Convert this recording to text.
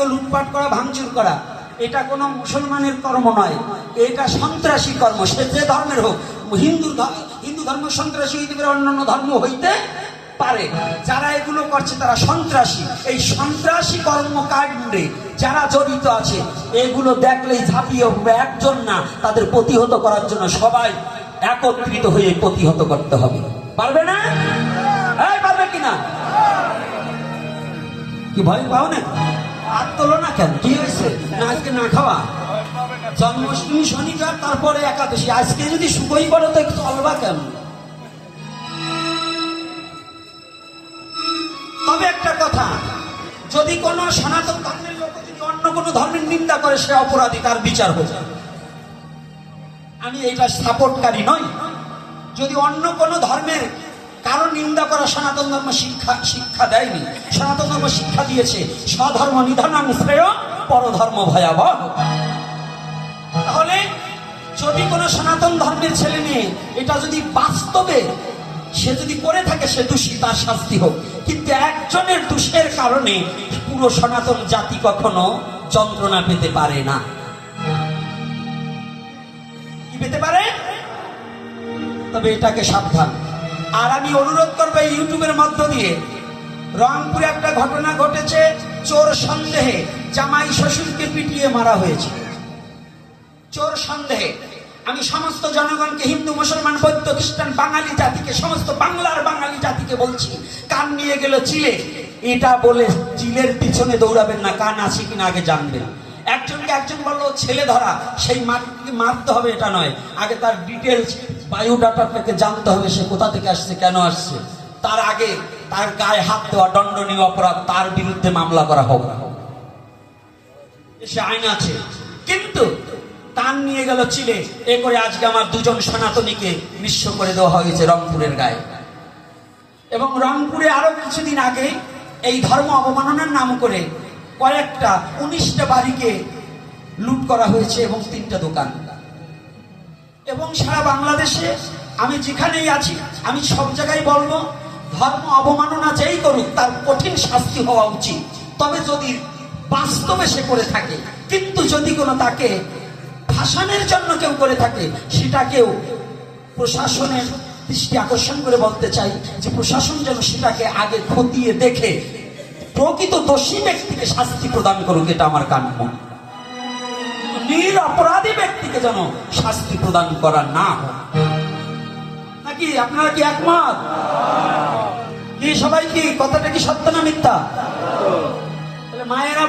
জাতীয় লুটপাট করা, ভাঙচুর করা, এটা কোনো মুসলমানের কর্ম নয়, এটা সন্ত্রাসী কর্ম। সে যে ধর্মের হোক, হিন্দু ধর্ম সন্ত্রাসী হইতে পারে, অন্যান্য ধর্ম হইতে পারে। যারা এগুলো করছে তারা সন্ত্রাসী। এই সন্ত্রাসী কর্মকাণ্ডে যারা জড়িত আছে এগুলো দেখলেই ঝাঁপিয়ে উঠবে। একজন না, তাদের প্রতিহত করার জন্য সবাই একত্রিত হয়ে প্রতিহত করতে হবে। পারবে না? পারবে কিনা? কি ভয় পাও না? আর তোলো না কেন? কি হয়েছে? না আজকে না খাওয়া? জন্মাষ্টমী, শনিবার, তারপরে একাদশী। আজকে যদি শুকোই পড়ে তো চলবা কেন? তবে একটা কথা, যদি কোন সনাতন ধর্মের লোক যদি অন্য কোন ধর্মের নিন্দা করে সে অপরাধী, তার বিচার হয়ে যায়। আমি এইটা সাপোর্টকারী নই। যদি অন্য কোন ধর্মের কারো নিন্দা করা সনাতন ধর্ম শিক্ষা দেয়নি। সনাতন ধর্ম শিক্ষা দিয়েছে স্বধর্ম নিধনাং শ্রেয় পরধর্ম ভয়াবহ। তাহলে যদি কোনো সনাতন ধর্মের ছেলে মেয়ে এটা যদি বাস্তবে সে যদি করে থাকে, সে দোষী, তার শাস্তি হোক। কিন্তু একজনের দোষের কারণে পুরো সনাতন জাতি কখনো যন্ত্রণা পেতে পারে না। কি পেতে পারে? তবে এটাকে সাবধান। আর আমি অনুরোধ করবো এই ইউটিউবের মধ্য দিয়ে, রংপুরে একটা ঘটনা ঘটেছে, চোর সন্দেহে জামাই শ্বশুরকে পিটিয়ে মারা হয়েছে। চোর সন্দেহে আমি সমস্ত জনগণকে, হিন্দু, মুসলমান, বৌদ্ধ, খ্রিস্টান, বাঙালি জাতিকে, সমস্ত বাংলার বাঙালি জাতিকে বলছি, কান নিয়ে গেল চিলে, এটা বলে চিলের পিছনে দৌড়াবেন না। কান আছে কিনা আগে জানবেন। একজনকে একজন বললো ছেলে ধরা, সেই মারতে হবে এটা নয়, আগে তার ডিটেলস বায়োডাটাটাকে জানতে হবে, সে কোথা থেকে আসছে, কেন আসছে। তার আগে তার গায়ে হাত দেওয়া দণ্ডনীয় অপরাধ, তার বিরুদ্ধে মামলা করা হোক। সে আইন আছে। কিন্তু কান নিয়ে গেল চিলে, এ করে আজকে আমার দুজন সনাতনীকে নিঃস্ব করে দেওয়া হয়েছে রংপুরের গায়ে। এবং রংপুরে আরো কিছুদিন আগে এই ধর্ম অবমাননার নাম করে কয়েকটা 19টা বাড়িকে লুট করা হয়েছে এবং 3টা দোকান। এবং সারা বাংলাদেশে আমি যেখানেই আছি আমি সব জায়গায় বলবো, ধর্ম অবমাননা যেই করুক তার কঠিন শাস্তি হওয়া উচিত। তবে যদি বাস্তবে সে করে থাকে, কিন্তু যদি কোনো তাকে ভাষণের জন্য কেউ করে থাকে, সেটাকেও প্রশাসনের দৃষ্টি আকর্ষণ করে বলতে চাই যে প্রশাসন যেন সেটাকে আগে খতিয়ে দেখে প্রকৃত দোষী ব্যক্তিকে শাস্তি প্রদান করুক। এটা আমার কাম্য। নিরপরাধী ব্যক্তিকে যেন শাস্তি প্রদান করা না হয়। নাকি আপনারা কি একমত? কি সবাই কি কথাটা কি সত্য না মিথ্যা? তাহলে মায়েরা